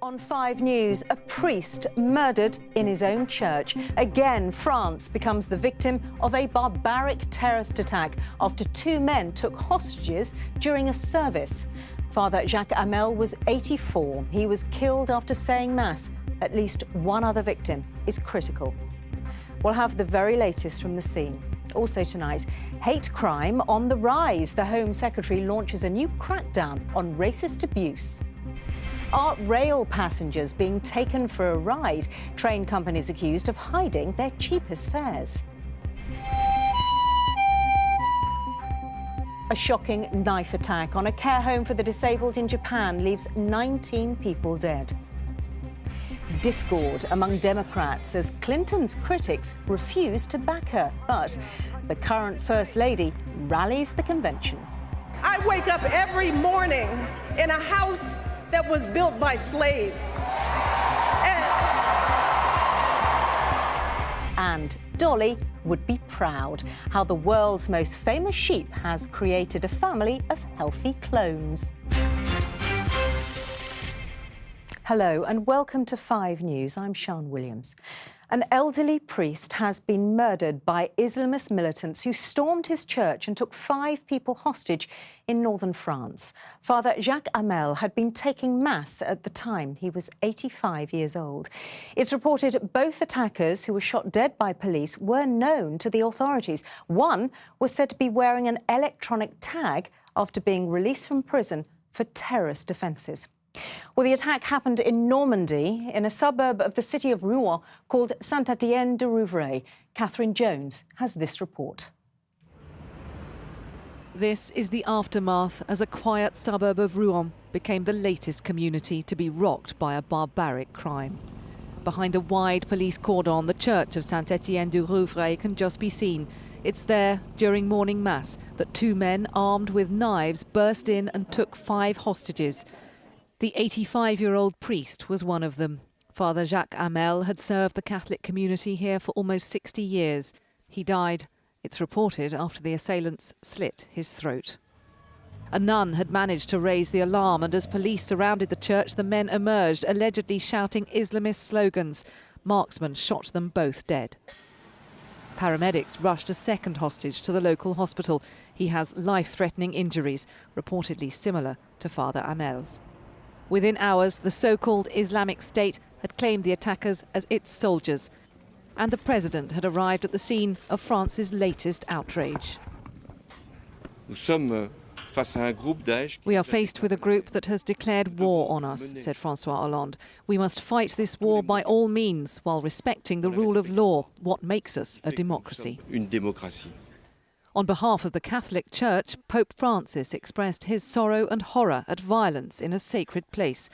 On 5 News, a priest murdered in his own church. Again, France becomes the victim of a barbaric terrorist attack after 2 men took hostages during a service. Father Jacques Hamel was 84. He was killed after saying Mass. At least 1 other victim is critical. We'll have the very latest from the scene. Also tonight, hate crime on the rise. The Home Secretary launches a new crackdown on racist abuse. Are rail passengers being taken for a ride? Train companies accused of hiding their cheapest fares. A shocking knife attack on a care home for the disabled in Japan leaves 19 people dead. Discord among Democrats as Clinton's critics refuse to back her. But the current First Lady rallies the convention. I wake up every morning in a house that was built by slaves. And Dolly would be proud how the world's most famous sheep has created a family of healthy clones. Hello and welcome to 5 News. I'm Sian Williams. An elderly priest has been murdered by Islamist militants who stormed his church and took 5 people hostage in northern France. Father Jacques Hamel had been taking Mass at the time. He was 85 years old. It's reported both attackers, who were shot dead by police, were known to the authorities. One was said to be wearing an electronic tag after being released from prison for terrorist offences. Well, the attack happened in Normandy, in a suburb of the city of Rouen called Saint-Étienne-du-Rouvray. Catherine Jones has this report. This is the aftermath as a quiet suburb of Rouen became the latest community to be rocked by a barbaric crime. Behind a wide police cordon, the church of Saint-Étienne-du-Rouvray can just be seen. It's there, during morning mass, that 2 men armed with knives burst in and took 5 hostages. The 85-year-old priest was one of them. Father Jacques Hamel had served the Catholic community here for almost 60 years. He died, it's reported, after the assailants slit his throat. A nun had managed to raise the alarm, and as police surrounded the church, the men emerged, allegedly shouting Islamist slogans. Marksmen shot them both dead. Paramedics rushed a second hostage to the local hospital. He has life-threatening injuries, reportedly similar to Father Hamel's. Within hours, the so-called Islamic State had claimed the attackers as its soldiers, and the president had arrived at the scene of France's latest outrage. We are faced with a group that has declared war on us, said François Hollande. We must fight this war by all means, while respecting the rule of law, what makes us a democracy. On behalf of the Catholic Church, Pope Francis expressed his sorrow and horror at violence in a sacred place.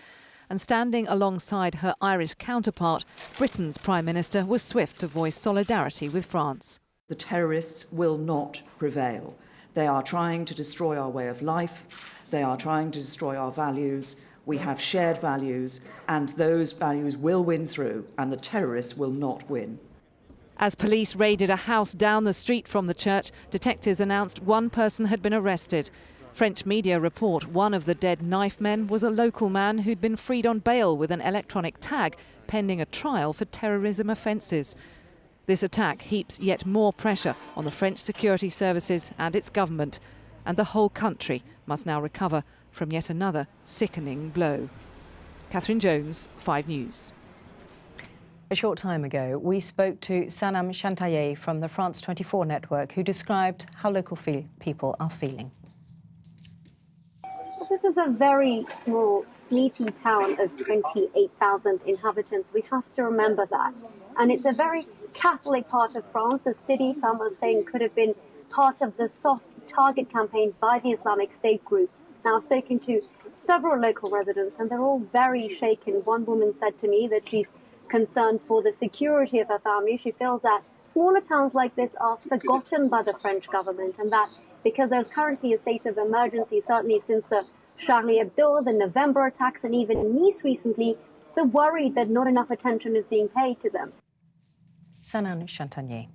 And standing alongside her Irish counterpart, Britain's Prime Minister was swift to voice solidarity with France. The terrorists will not prevail. They are trying to destroy our way of life. They are trying to destroy our values. We have shared values, and those values will win through, and the terrorists will not win. As police raided a house down the street from the church, detectives announced 1 person had been arrested. French media report one of the dead knife men was a local man who'd been freed on bail with an electronic tag, pending a trial for terrorism offences. This attack heaps yet more pressure on the French security services and its government, and the whole country must now recover from yet another sickening blow. Catherine Jones, 5 News. A short time ago, we spoke to Sanam Chantaye from the France 24 network, who described how local people are feeling. This is a very small, sleepy town of 28,000 inhabitants. We have to remember that. And it's a very Catholic part of France, a city some are saying could have been part of the soft target campaign by the Islamic State group. Now, I've spoken to several local residents, and they're all very shaken. One woman said to me that she's concerned for the security of her family. She feels that smaller towns like this are forgotten by the French government, and that because there's currently a state of emergency, certainly since the Charlie Hebdo, the November attacks, and even Nice recently, they're worried that not enough attention is being paid to them. Sanam Chantaye.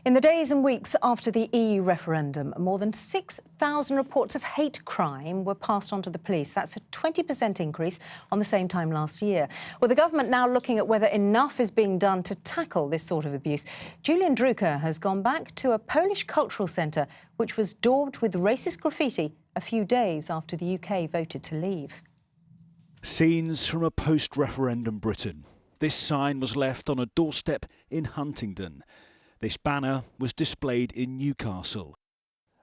In the days and weeks after the EU referendum, more than 6,000 reports of hate crime were passed on to the police. That's a 20% increase on the same time last year. With the government now looking at whether enough is being done to tackle this sort of abuse, Julian Drucker has gone back to a Polish cultural centre which was daubed with racist graffiti a few days after the UK voted to leave. Scenes from a post-referendum Britain. This sign was left on a doorstep in Huntingdon. This banner was displayed in Newcastle.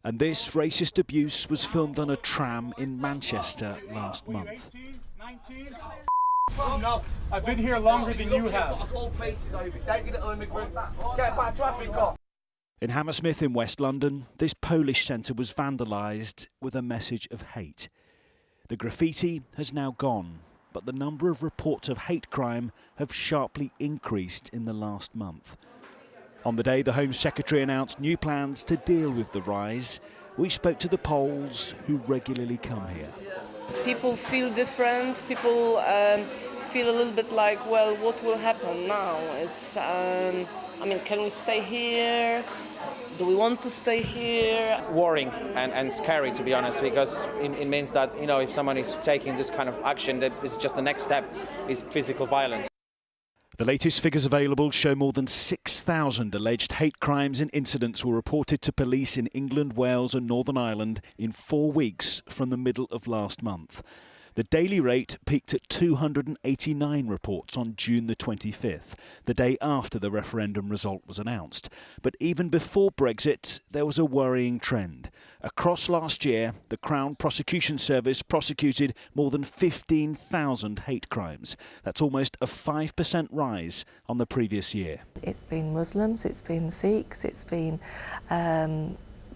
And this racist abuse was filmed on a tram in Manchester last month. No, I've been here longer than you have. In Hammersmith in West London, this Polish centre was vandalised with a message of hate. The graffiti has now gone, but the number of reports of hate crime have sharply increased in the last month. On the day the Home Secretary announced new plans to deal with the rise, we spoke to the Poles who regularly come here. People feel different. People feel a little bit like, well, what will happen now? It's, I mean, can we stay here? Do we want to stay here? Worrying and scary, to be honest, because it means that, you know, if someone is taking this kind of action, that this is just the next step is physical violence. The latest figures available show more than 6,000 alleged hate crimes and incidents were reported to police in England, Wales and Northern Ireland in 4 weeks from the middle of last month. The daily rate peaked at 289 reports on June the 25th, the day after the referendum result was announced. But even before Brexit, there was a worrying trend. Across last year, the Crown Prosecution Service prosecuted more than 15,000 hate crimes. That's almost a 5% rise on the previous year. It's been Muslims, it's been Sikhs, it's been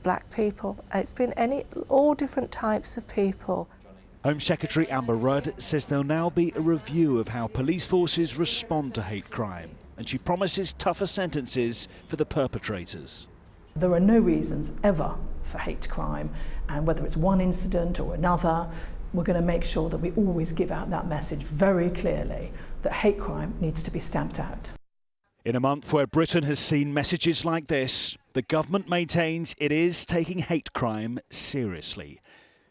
black people, it's been all different types of people. Home Secretary Amber Rudd says there'll now be a review of how police forces respond to hate crime, and she promises tougher sentences for the perpetrators. There are no reasons ever for hate crime, and whether it's one incident or another, we're going to make sure that we always give out that message very clearly that hate crime needs to be stamped out. In a month where Britain has seen messages like this, the government maintains it is taking hate crime seriously.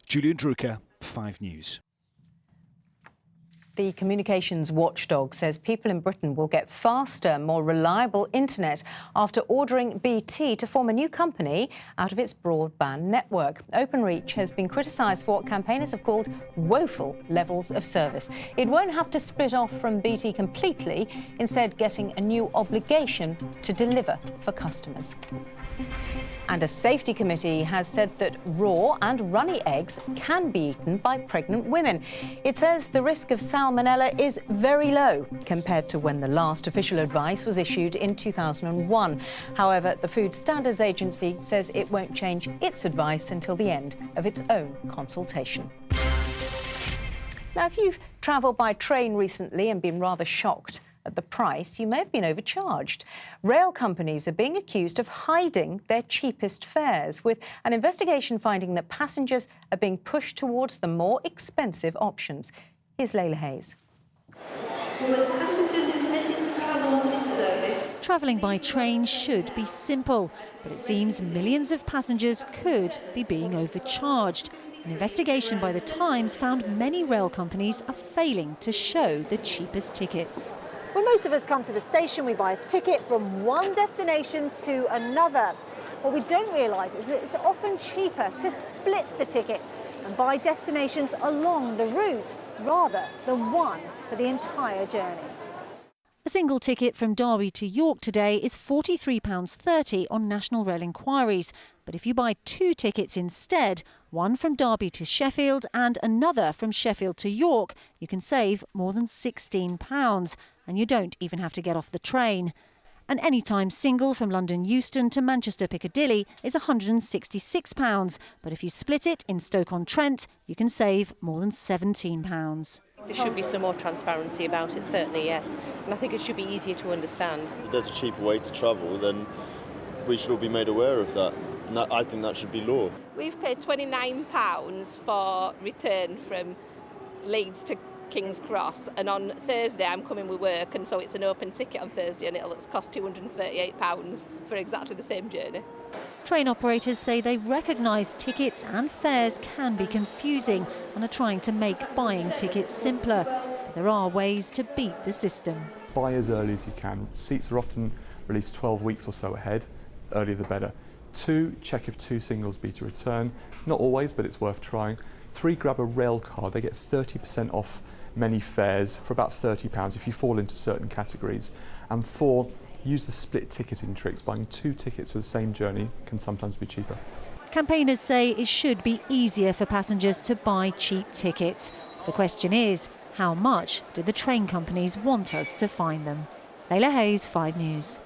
Julian Drucker, 5 News. The communications watchdog says people in Britain will get faster, more reliable internet after ordering BT to form a new company out of its broadband network. Openreach has been criticised for what campaigners have called woeful levels of service. It won't have to split off from BT completely, instead getting a new obligation to deliver for customers. And a safety committee has said that raw and runny eggs can be eaten by pregnant women. It says the risk of salmonella is very low compared to when the last official advice was issued in 2001. However, the Food Standards Agency says it won't change its advice until the end of its own consultation. Now, if you've travelled by train recently and been rather shocked at the price, you may have been overcharged. Rail companies are being accused of hiding their cheapest fares, with an investigation finding that passengers are being pushed towards the more expensive options. Here's Layla Hayes. Were passengers intended to travel on this service? Travelling by train should be simple, but it seems millions of passengers could be being overcharged. An investigation by The Times found many rail companies are failing to show the cheapest tickets. When most of us come to the station, we buy a ticket from one destination to another. What we don't realise is that it's often cheaper to split the tickets and buy destinations along the route rather than one for the entire journey. A single ticket from Derby to York today is £43.30 on National Rail Enquiries. But if you buy 2 tickets instead, one from Derby to Sheffield and another from Sheffield to York, you can save more than £16. And you don't even have to get off the train. An anytime single from London Euston to Manchester Piccadilly is £166. But if you split it in Stoke-on-Trent, you can save more than £17. There should be some more transparency about it, certainly, yes. And I think it should be easier to understand. If there's a cheaper way to travel, then we should all be made aware of that. And I think that should be law. We've paid £29 for return from Leeds to King's Cross, and on Thursday I'm coming with work, and so it's an open ticket on Thursday, and it'll cost £238 for exactly the same journey. Train operators say they recognise tickets and fares can be confusing and are trying to make buying tickets simpler. But there are ways to beat the system. Buy as early as you can. Seats are often released 12 weeks or so ahead. Earlier the better. 2, check if 2 singles be to return. Not always, but it's worth trying. 3, grab a rail card. They get 30% off many fares for about £30 if you fall into certain categories. And 4, use the split ticketing tricks. Buying 2 tickets for the same journey can sometimes be cheaper. Campaigners say it should be easier for passengers to buy cheap tickets. The question is, how much do the train companies want us to fine them? Layla Hayes, 5 News.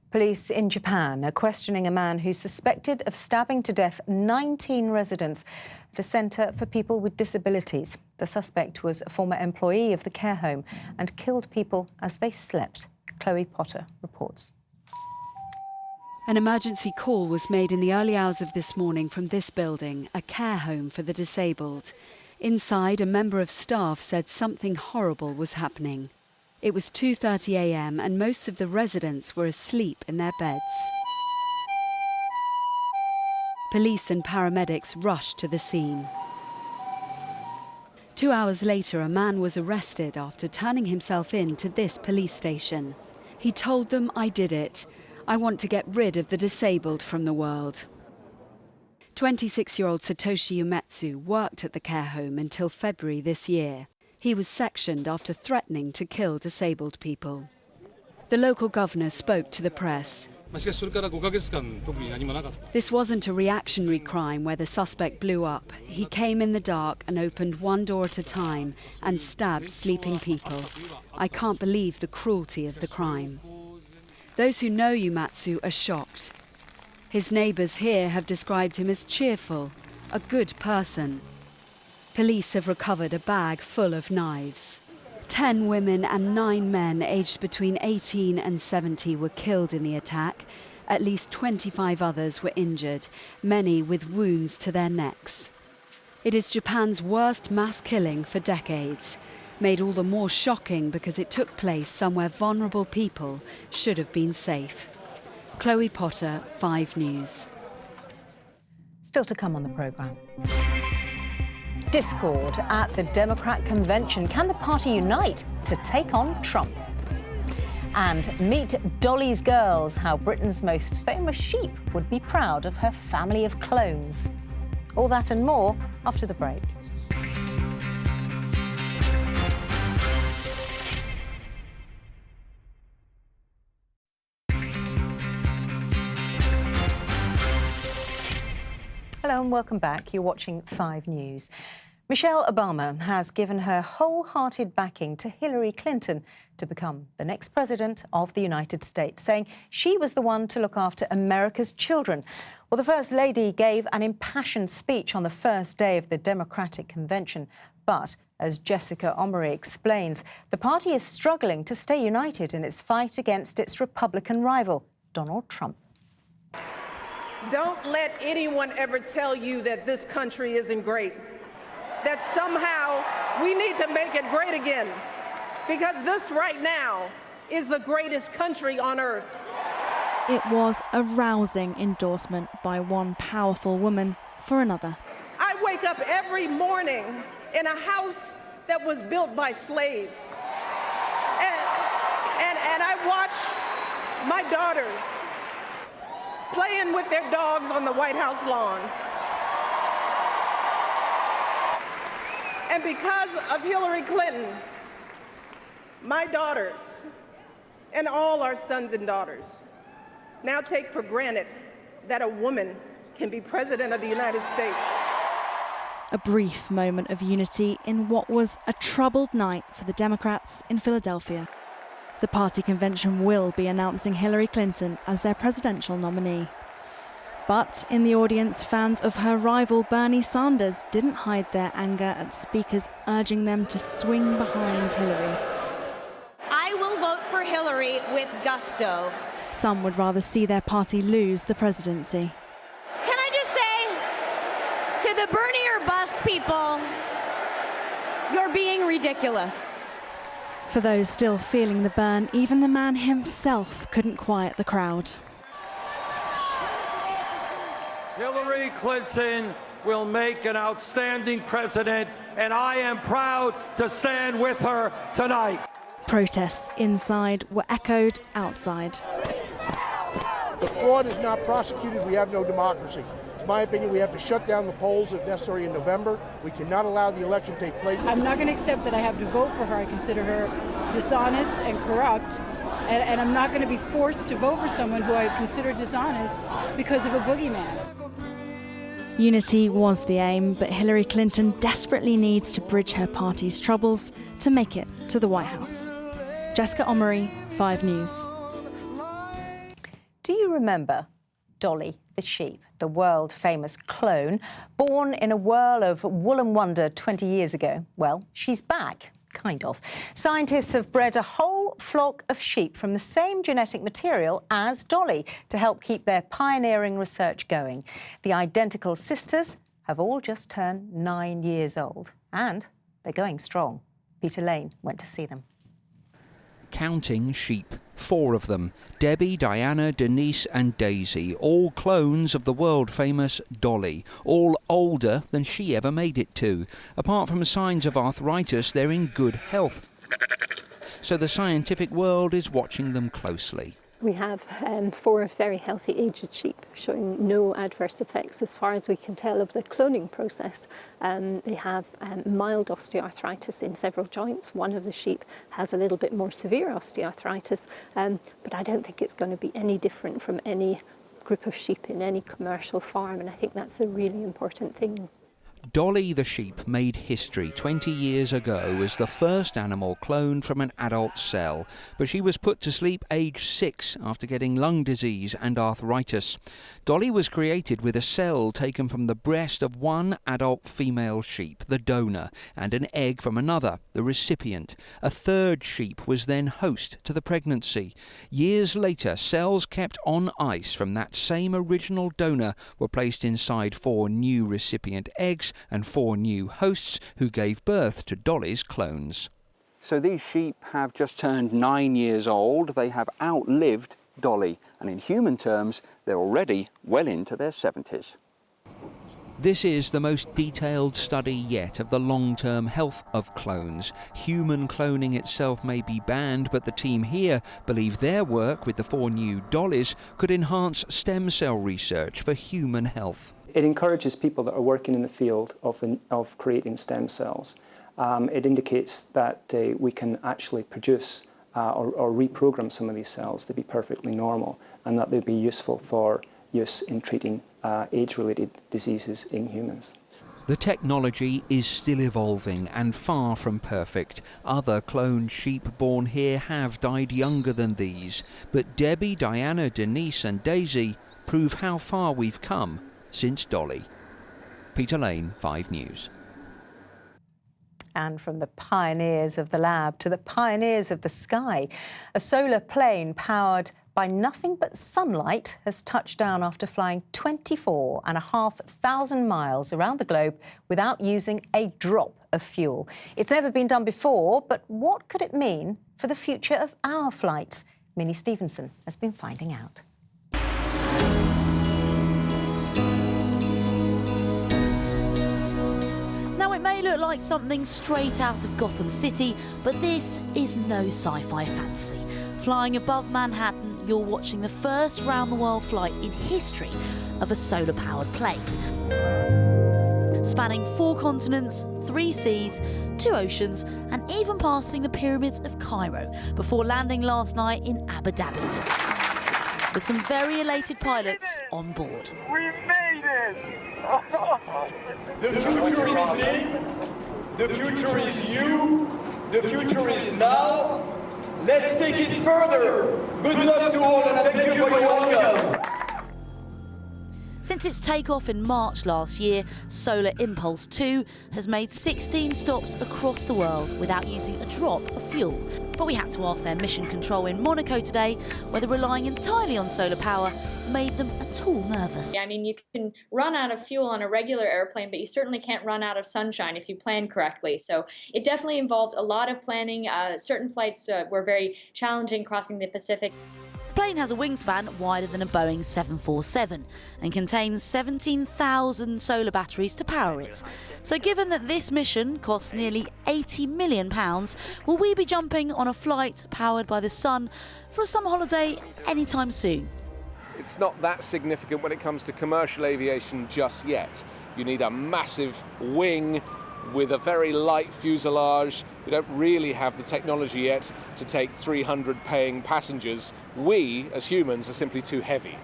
Police in Japan are questioning a man who's suspected of stabbing to death 19 residents at a centre for people with disabilities. The suspect was a former employee of the care home and killed people as they slept. Chloe Potter reports. An emergency call was made in the early hours of this morning from this building, a care home for the disabled. Inside, a member of staff said something horrible was happening. It was 2:30 a.m. and most of the residents were asleep in their beds. Police and paramedics rushed to the scene. 2 hours later, a man was arrested after turning himself in to this police station. He told them, "I did it. I want to get rid of the disabled from the world." 26-year-old Satoshi Umetsu worked at the care home until February this year. He was sectioned after threatening to kill disabled people. The local governor spoke to the press. This wasn't a reactionary crime where the suspect blew up. He came in the dark and opened one door at a time and stabbed sleeping people. I can't believe the cruelty of the crime. Those who know Umetsu are shocked. His neighbours here have described him as cheerful, a good person. Police have recovered a bag full of knives. 10 women and 9 men aged between 18 and 70 were killed in the attack. At least 25 others were injured, many with wounds to their necks. It is Japan's worst mass killing for decades, made all the more shocking because it took place somewhere vulnerable people should have been safe. Chloe Potter, 5 News. Still to come on the programme. Discord at the Democrat convention. Can the party unite to take on Trump? And meet Dolly's girls, how Britain's most famous sheep would be proud of her family of clones. All that and more after the break. Hello and welcome back. You're watching 5 News. Michelle Obama has given her wholehearted backing to Hillary Clinton to become the next president of the United States, saying she was the one to look after America's children. Well, the First Lady gave an impassioned speech on the first day of the Democratic convention. But, as Jessica Omery explains, the party is struggling to stay united in its fight against its Republican rival, Donald Trump. Don't let anyone ever tell you that this country isn't great, that somehow we need to make it great again, because this right now is the greatest country on earth. It was a rousing endorsement by one powerful woman for another. I wake up every morning in a house that was built by slaves, and I watch my daughters playing with their dogs on the White House lawn. And because of Hillary Clinton, my daughters and all our sons and daughters now take for granted that a woman can be president of the United States. A brief moment of unity in what was a troubled night for the Democrats in Philadelphia. The party convention will be announcing Hillary Clinton as their presidential nominee. But in the audience, fans of her rival Bernie Sanders didn't hide their anger at speakers urging them to swing behind Hillary. I will vote for Hillary with gusto. Some would rather see their party lose the presidency. Can I just say to the Bernie or bust people, You're being ridiculous. For those still feeling the burn, even the man himself couldn't quiet the crowd. Hillary Clinton will make an outstanding president, and I am proud to stand with her tonight. Protests inside were echoed outside. The fraud is not prosecuted, we have no democracy. In my opinion, we have to shut down the polls if necessary in November. We cannot allow the election to take place. I'm not going to accept that I have to vote for her. I consider her dishonest and corrupt. And I'm not going to be forced to vote for someone who I consider dishonest because of a boogeyman. Unity was the aim, but Hillary Clinton desperately needs to bridge her party's troubles to make it to the White House. Jessica Omery, 5 News. Do you remember Dolly the Sheep, the world-famous clone, born in a whirl of wool and wonder 20 years ago? Well, she's back. Kind of. Scientists have bred a whole flock of sheep from the same genetic material as Dolly to help keep their pioneering research going. The identical sisters have all just turned 9 years old, and they're going strong. Peter Lane went to see them. Counting sheep, 4 of them, Debbie, Diana, Denise and Daisy, all clones of the world-famous Dolly, all older than she ever made it to. Apart from signs of arthritis, they're in good health. So the scientific world is watching them closely. We have 4 very healthy aged sheep showing no adverse effects as far as we can tell of the cloning process. They have mild osteoarthritis in several joints. One of the sheep has a little bit more severe osteoarthritis, but I don't think it's going to be any different from any group of sheep in any commercial farm, and I think that's a really important thing. Dolly the Sheep made history 20 years ago as the first animal cloned from an adult cell, but she was put to sleep aged 6 after getting lung disease and arthritis. Dolly was created with a cell taken from the breast of one adult female sheep, the donor, and an egg from another, the recipient. A third sheep was then host to the pregnancy. Years later, cells kept on ice from that same original donor were placed inside 4 new recipient eggs and 4 new hosts who gave birth to Dolly's clones. So these sheep have just turned 9 years old. They have outlived Dolly, and in human terms, they're already well into their 70s. This is the most detailed study yet of the long-term health of clones. Human cloning itself may be banned, but the team here believe their work with the 4 new Dollys could enhance stem cell research for human health. It encourages people that are working in the field of creating stem cells. It indicates that we can actually produce or reprogram some of these cells to be perfectly normal, and that they'll be useful for use in treating age-related diseases in humans. The technology is still evolving and far from perfect. Other cloned sheep born here have died younger than these, but Debbie, Diana, Denise and Daisy prove how far we've come since Dolly. Peter Lane, 5 News. And from the pioneers of the lab to the pioneers of the sky, a solar plane powered by nothing but sunlight has touched down after flying 24,500 miles around the globe without using a drop of fuel. It's never been done before, but what could it mean for the future of our flights? Minnie Stevenson has been finding out. Now, it may look like something straight out of Gotham City, but this is no sci-fi fantasy. Flying above Manhattan, you're watching the first round-the-world flight in history of a solar-powered plane. Spanning 4 continents, 3 seas, 2 oceans, and even passing the pyramids of Cairo before landing last night in Abu Dhabi, with some very elated pilots on board. We made it! The future is me, the future is you, the future is now. Let's take it further. Good luck to all and thank you for your welcome. Since its takeoff in March last year, Solar Impulse 2 has made 16 stops across the world without using a drop of fuel. But we had to ask their mission control in Monaco today whether relying entirely on solar power made them at all nervous. I mean, you can run out of fuel on a regular airplane, but you certainly can't run out of sunshine if you plan correctly. So it definitely involved a lot of planning. Certain flights were very challenging crossing the Pacific. The plane has a wingspan wider than a Boeing 747 and contains 17,000 solar batteries to power it. So given that this mission costs nearly £80 million, will we be jumping on a flight powered by the sun for a summer holiday anytime soon? It's not that significant when it comes to commercial aviation just yet. You need a massive wing with a very light fuselage. We don't really have the technology yet to take 300 paying passengers. We, as humans, are simply too heavy.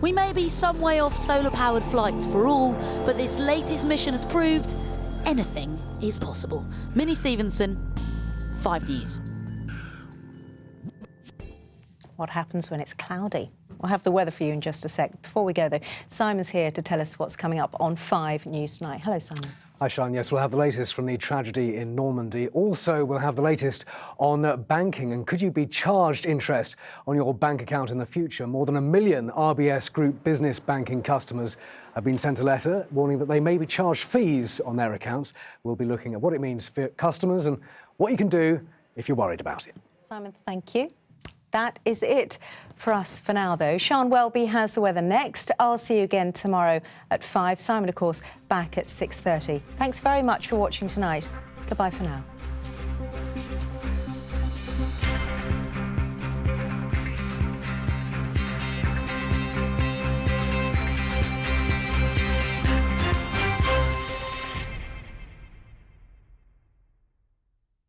We may be some way off solar-powered flights for all, but this latest mission has proved anything is possible. Minnie Stevenson, 5 News. What happens when it's cloudy? We'll have the weather for you in just a sec. Before we go, though, Simon's here to tell us what's coming up on 5 News tonight. Hello, Simon. Hi, Sean. Yes, we'll have the latest from the tragedy in Normandy. Also, we'll have the latest on banking. And could you be charged interest on your bank account in the future? More than 1 million RBS Group business banking customers have been sent a letter warning that they may be charged fees on their accounts. We'll be looking at what it means for customers and what you can do if you're worried about it. Simon, thank you. That is it for us for now, though. Sian Welby has the weather next. I'll see you again tomorrow at 5. Simon, of course, back at 6:30. Thanks very much for watching tonight. Goodbye for now.